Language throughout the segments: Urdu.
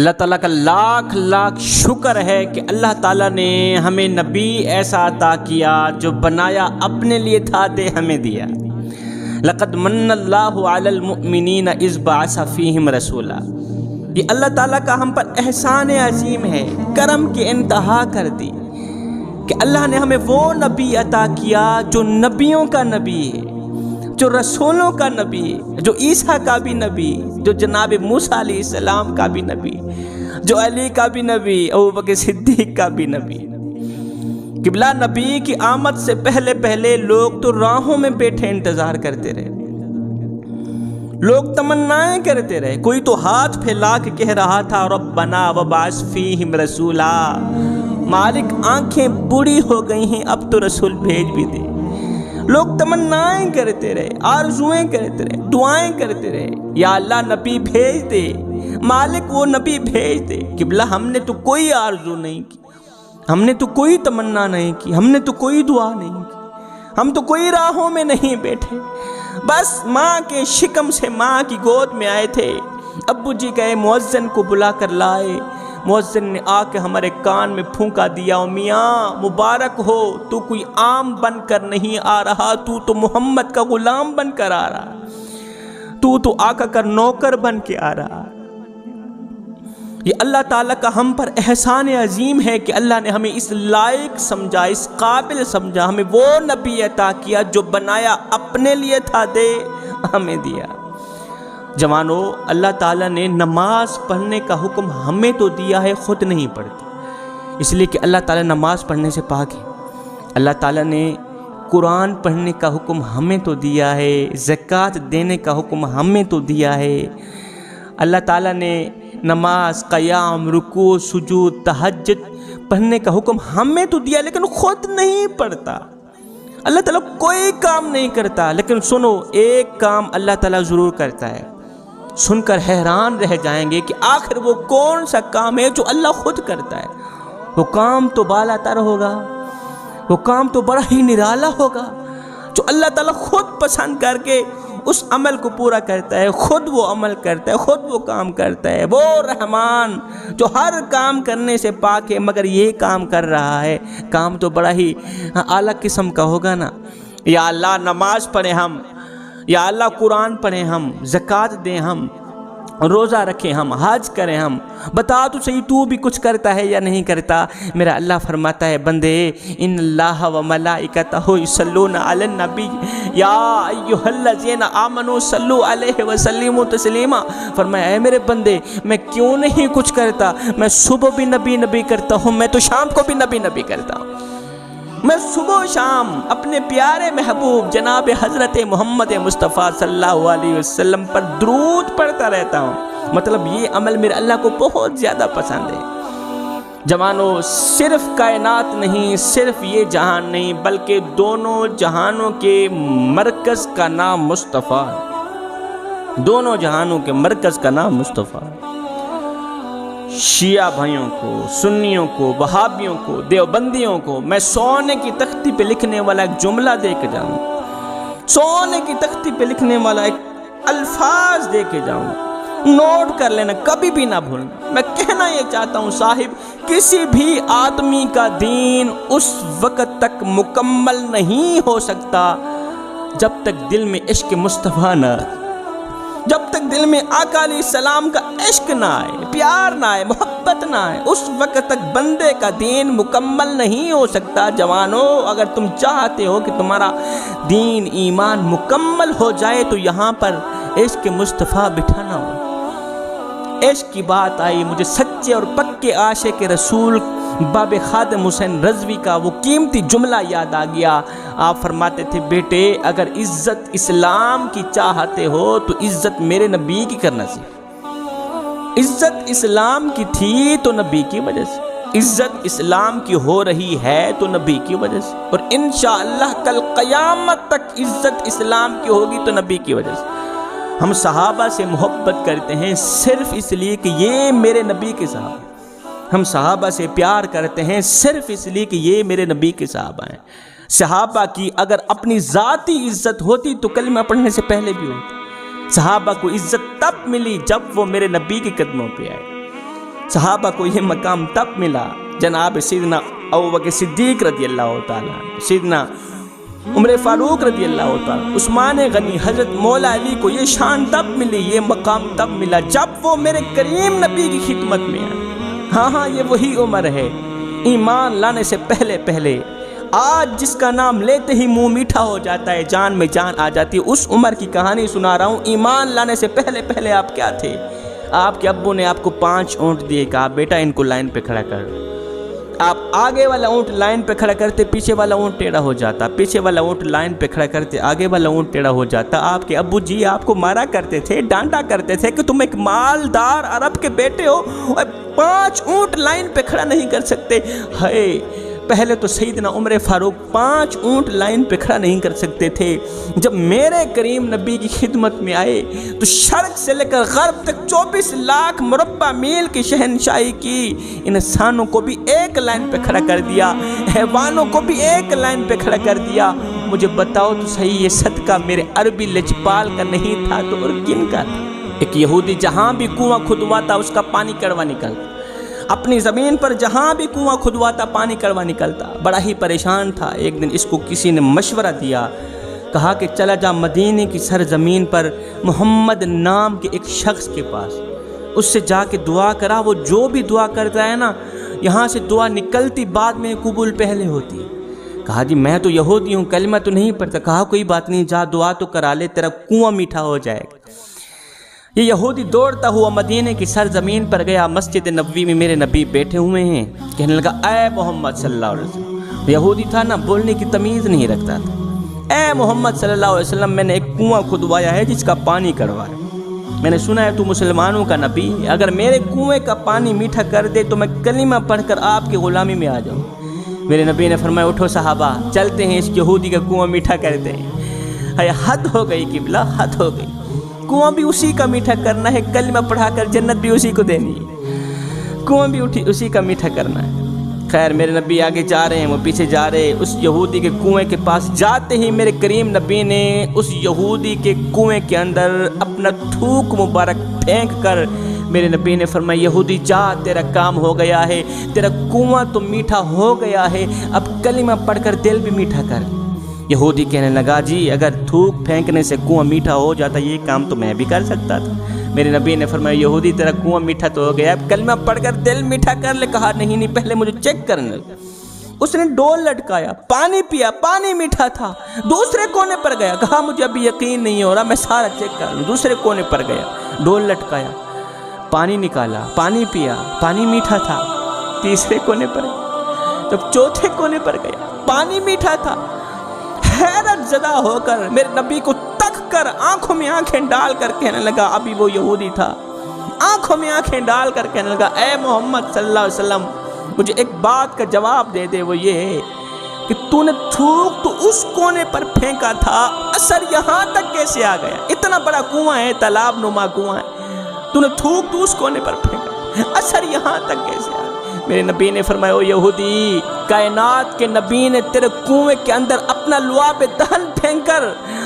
اللہ تعالیٰ کا لاکھ لاکھ شکر ہے کہ اللہ تعالیٰ نے ہمیں نبی ایسا عطا کیا جو بنایا اپنے لیے تھا دے ہمیں دیا۔ لقد من اللہ علی المؤمنین اذ بعث فیہم رسولا، یہ اللہ تعالیٰ کا ہم پر احسان عظیم ہے، کرم کی انتہا کر دی کہ اللہ نے ہمیں وہ نبی عطا کیا جو نبیوں کا نبی ہے، جو رسولوں کا نبی ہے، جو عیسیٰ کا بھی نبی، جو جناب موسیٰ علیہ السلام کا بھی نبی، جو علی کا بھی نبی، ابوبکر صدیق کا بھی نبی۔ قبلہ نبی کی آمد سے پہلے پہلے لوگ تو راہوں میں بیٹھے انتظار کرتے رہے، لوگ تمنائیں کرتے رہے، کوئی تو ہاتھ پھیلا کے کہہ رہا تھا ربنا وبعث فیہم رسولا، مالک آنکھیں بوڑھی ہو گئی ہیں اب تو رسول بھیج بھی دے۔ لوگ تمنائیں کرتے رہے، آرزویں کرتے رہے، دعائیں کرتے رہے، یا اللہ نبی بھیج دے، مالک وہ نبی بھیج دے۔ قبلہ ہم نے تو کوئی آرزو نہیں کی، ہم نے تو کوئی تمنا نہیں کی، ہم نے تو کوئی دعا نہیں کی، ہم تو کوئی راہوں میں نہیں بیٹھے، بس ماں کے شکم سے ماں کی گود میں آئے تھے۔ ابو جی گئے مؤذن کو بلا کر لائے، مؤذن نے آ کے ہمارے کان میں پھونکا دیا، میاں مبارک ہو، تو کوئی عام بن کر نہیں آ رہا، تو محمد کا غلام بن کر آ رہا، تو آقا کا نوکر بن کے آ رہا۔ یہ اللہ تعالیٰ کا ہم پر احسان عظیم ہے کہ اللہ نے ہمیں اس لائق سمجھا، اس قابل سمجھا، ہمیں وہ نبی عطا کیا جو بنایا اپنے لیے تھا دے ہمیں دیا۔ جوانو، اللہ تعالیٰ نے نماز پڑھنے کا حکم ہمیں تو دیا ہے، خود نہیں پڑھتے، اس لیے کہ اللہ تعالیٰ نماز پڑھنے سے پاک ہے۔ اللہ تعالیٰ نے قرآن پڑھنے کا حکم ہمیں تو دیا ہے، زکوٰۃ دینے کا حکم ہمیں تو دیا ہے۔ اللہ تعالیٰ نے نماز، قیام، رکوع، سجود، تہجد پڑھنے کا حکم ہمیں تو دیا، لیکن خود نہیں پڑھتا۔ اللہ تعالیٰ کوئی کام نہیں کرتا، لیکن سنو، ایک کام اللہ تعالیٰ ضرور کرتا ہے، سن کر حیران رہ جائیں گے کہ آخر وہ کون سا کام ہے جو اللہ خود کرتا ہے۔ وہ کام تو بالا تر ہوگا، وہ کام تو بڑا ہی نرالا ہوگا، جو اللہ تعالیٰ خود پسند کر کے اس عمل کو پورا کرتا ہے، خود وہ عمل کرتا ہے، خود وہ کام کرتا ہے۔ وہ رحمان جو ہر کام کرنے سے پاک ہے، مگر یہ کام کر رہا ہے، کام تو بڑا ہی اعلیٰ قسم کا ہوگا نا۔ یا اللہ نماز پڑھیں ہم، یا اللہ قرآن پڑھیں ہم، زکوٰۃ دیں ہم، روزہ رکھیں ہم، حج کریں ہم، بتا تو صحیح تو بھی کچھ کرتا ہے یا نہیں کرتا؟ میرا اللہ فرماتا ہے بندے، ان اللہ و ملائکتہ یصلون علی النبی یا ایھا الذین آمنوا صلوا علیہ وسلموا تسلیما۔ فرمایا اے میرے بندے، میں کیوں نہیں کچھ کرتا؟ میں صبح بھی نبی کرتا ہوں، میں تو شام کو بھی نبی کرتا ہوں، میں صبح و شام اپنے پیارے محبوب جناب حضرت محمد مصطفیٰ صلی اللہ علیہ وسلم پر درود پڑھتا رہتا ہوں۔ مطلب یہ عمل میرے اللہ کو بہت زیادہ پسند ہے۔ جوانو، صرف کائنات نہیں، صرف یہ جہان نہیں، بلکہ دونوں جہانوں کے مرکز کا نام مصطفیٰ ہے، دونوں جہانوں کے مرکز کا نام مصطفیٰ ہے۔ شیعہ بھائیوں کو، سنیوں کو، وہابیوں کو، دیوبندیوں کو میں سونے کی تختی پہ لکھنے والا ایک جملہ دے کے جاؤں، سونے کی تختی پہ لکھنے والا ایک الفاظ دے کے جاؤں، نوٹ کر لینا، کبھی بھی نہ بھولنا۔ میں کہنا یہ چاہتا ہوں صاحب، کسی بھی آدمی کا دین اس وقت تک مکمل نہیں ہو سکتا جب تک دل میں عشق مصطفیٰ نہ آئے، جب تک دل میں آقا علیہ السلام کا عشق نہ آئے، پیار نہ آئے، محبت نہ آئے، اس وقت تک بندے کا دین مکمل نہیں ہو سکتا۔ جوانو، اگر تم چاہتے ہو کہ تمہارا دین ایمان مکمل ہو جائے تو یہاں پر عشق مصطفیٰ بٹھانا ہو۔ عشق کی بات آئی، مجھے سچے اور پکے عاشق رسول باب خادم حسین رضوی کا وہ قیمتی جملہ یاد آ گیا۔ آپ فرماتے تھے بیٹے، اگر عزت اسلام کی چاہتے ہو تو عزت میرے نبی کی کرنا سیکھو۔ عزت اسلام کی تھی تو نبی کی وجہ سے، عزت اسلام کی ہو رہی ہے تو نبی کی وجہ سے، اور انشاءاللہ کل قیامت تک عزت اسلام کی ہوگی تو نبی کی وجہ سے۔ ہم صحابہ سے محبت کرتے ہیں صرف اس لیے کہ یہ میرے نبی کے صحابہ، ہم صحابہ سے پیار کرتے ہیں صرف اس لیے کہ یہ میرے نبی کے صحابہ ہیں۔ صحابہ کی اگر اپنی ذاتی عزت ہوتی تو کلمہ پڑھنے سے پہلے بھی ہوتی۔ صحابہ کو عزت تب ملی جب وہ میرے نبی کے قدموں پہ آئے۔ صحابہ کو یہ مقام تب ملا جناب سیدنا ابوبکر صدیق رضی اللہ تعالیٰ، سیدنا عمر فاروق رضی اللہ تعالیٰ، عثمان غنی، حضرت مولا علی کو یہ شان تب ملی، یہ مقام تب ملا جب وہ میرے کریم نبی کی خدمت میں آئے۔ ہاں یہ وہی عمر ہے ایمان لانے سے پہلے آج جس کا نام لیتے ہی منہ میٹھا ہو جاتا ہے، جان میں جان آ جاتی ہے، اس عمر کی کہانی سنا رہا ہوں۔ ایمان لانے سے پہلے آپ کیا تھے؟ آپ کے ابو نے آپ کو 5 اونٹ دیے، کہا بیٹا ان کو لائن پہ کھڑا کر۔ آپ آگے والا اونٹ لائن پہ کھڑا کرتے، پیچھے والا اونٹ ٹیڑھا ہو جاتا، پیچھے والا اونٹ لائن پہ کھڑا کرتے، آگے والا اونٹ ٹیڑھا ہو جاتا۔ آپ کے ابو جی آپ کو مارا کرتے تھے، ڈانٹا کرتے تھے کہ تم ایک مالدار عرب کے بیٹے ہو اور 5 اونٹ لائن پہ کھڑا نہیں کر سکتے۔ ہے پہلے تو سیدنا عمر فاروق 5 اونٹ لائن پہ کھڑا نہیں کر سکتے تھے، جب میرے کریم نبی کی خدمت میں آئے تو شرق سے لے کر غرب تک 24 لاکھ مربع میل کی شہنشاہی کی، انسانوں کو بھی ایک لائن پہ کھڑا کر دیا، حیوانوں کو بھی ایک لائن پہ کھڑا کر دیا۔ مجھے بتاؤ تو صحیح، یہ صدقہ میرے عربی لجپال کا نہیں تھا تو اور کن کا تھا؟ ایک یہودی جہاں بھی کنواں کھدواتا اس کا پانی کڑوا نکلتا، اپنی زمین پر جہاں بھی کنواں کھدواتا پانی کڑوا نکلتا، بڑا ہی پریشان تھا۔ ایک دن اس کو کسی نے مشورہ دیا، کہا کہ چلا جا مدینے کی سرزمین پر محمد نام کے ایک شخص کے پاس، اس سے جا کے دعا کرا، وہ جو بھی دعا کرتا ہے نا، یہاں سے دعا نکلتی بعد میں قبول پہلے ہوتی۔ کہا جی میں تو یہودی ہوں، کلمہ تو نہیں پڑھتا۔ کہا کوئی بات نہیں، جا دعا تو کرا لے، تیرا کنواں میٹھا ہو جائے گا۔ یہ یہودی دوڑتا ہوا مدینے کی سرزمین پر گیا، مسجد نبوی میں میرے نبی بیٹھے ہوئے ہیں، کہنے لگا اے محمد صلی اللہ علیہ وسلم۔ یہودی تھا نا، بولنے کی تمیز نہیں رکھتا تھا۔ اے محمد صلی اللہ علیہ وسلم، میں نے ایک کنواں کھدوایا ہے جس کا پانی کڑوا ہے، میں نے سنا ہے تو مسلمانوں کا نبی، اگر میرے کنویں کا پانی میٹھا کر دے تو میں کلمہ پڑھ کر آپ کی غلامی میں آ جاؤں۔ میرے نبی نے فرمایا اٹھو صحابہ، چلتے ہیں اس یہودی کا کنواں میٹھا کرتے ہیں۔ حد ہو گئی قبلہ، حد ہو گئی، کنواں بھی اسی کا میٹھا کرنا ہے، کلمہ پڑھا کر جنت بھی اسی کو دینی ہے، کنواں بھی اسی کا میٹھا کرنا ہے۔ خیر میرے نبی آگے جا رہے ہیں، وہ پیچھے جا رہے، اس یہودی کے کنویں کے پاس جاتے ہی میرے کریم نبی نے اس یہودی کے کنویں کے اندر اپنا تھوک مبارک پھینک کر میرے نبی نے فرمایا یہودی جا، تیرا کام ہو گیا ہے، تیرا کنواں تو میٹھا ہو گیا ہے، اب کلمہ پڑھ کر دل بھی میٹھا کر۔ یہودی کہنے لگا جی اگر تھوک پھینکنے سے کنواں میٹھا ہو جاتا یہ کام تو میں بھی کر سکتا تھا۔ میرے نبی نے فرمایا یہودی تیرا کنواں میٹھا تو ہو گیا، اب کلمہ پڑھ کر دل میٹھا کر لے۔ کہا نہیں پہلے مجھے چیک کرنے لگا۔ اس نے ڈول لٹکایا، پانی پیا، پانی میٹھا تھا۔ دوسرے کونے پر گیا، کہا مجھے ابھی یقین نہیں ہو رہا، میں سارا چیک کر لوں۔ دوسرے کونے پر گیا، ڈول لٹکایا، پانی نکالا، پانی پیا، پانی میٹھا تھا۔ تیسرے کونے پر گیا، جب چوتھے کونے پر گیا، پانی میٹھا تھا۔ حیرت زدہ ہو کر میرے نبی کو تک کر آنکھوں میں آنکھیں ڈال کر کہنے لگا، ابھی وہ یہودی تھا، آنکھوں میں آنکھیں ڈال کر کہنے لگا اے محمد صلی اللہ علیہ وسلم مجھے ایک بات کا جواب دے دے، وہ یہ ہے کہ تو نے تھوک تو اس کونے پر پھینکا تھا، اثر یہاں تک کیسے آ گیا؟ اتنا بڑا کنواں ہے، تالاب نما کنواں ہے، تو نے تھوک تو اس کونے پر پھینکا، اثر یہاں تک کیسے آ گیا؟ میرے نبی نے فرمایا او یہودی، کائنات کے نبی نے تیرے کنویں کے اندر اپنا لعاب دہن پھینک کر،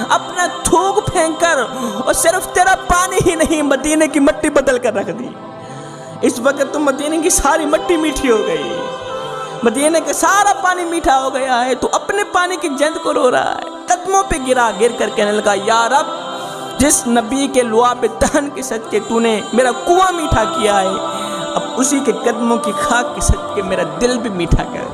اپنا تھوک پھینک کر، اور صرف تیرا پانی ہی نہیں مدینے کی مٹی بدل کر رکھ دی۔ اس وقت تو مدینے کی ساری مٹی میٹھی ہو گئی، مدینے کے سارا پانی میٹھا ہو گیا ہے، تو اپنے پانی کی جند کو رو رہا ہے۔ قدموں پہ گر کر کہنے لگا یا رب، جس نبی کے لعاب دہن کے صدقے تو نے میرا کنواں میٹھا کیا ہے، اب اسی کے قدموں کی خاک کے صدقے میرا دل بھی میٹھا کر۔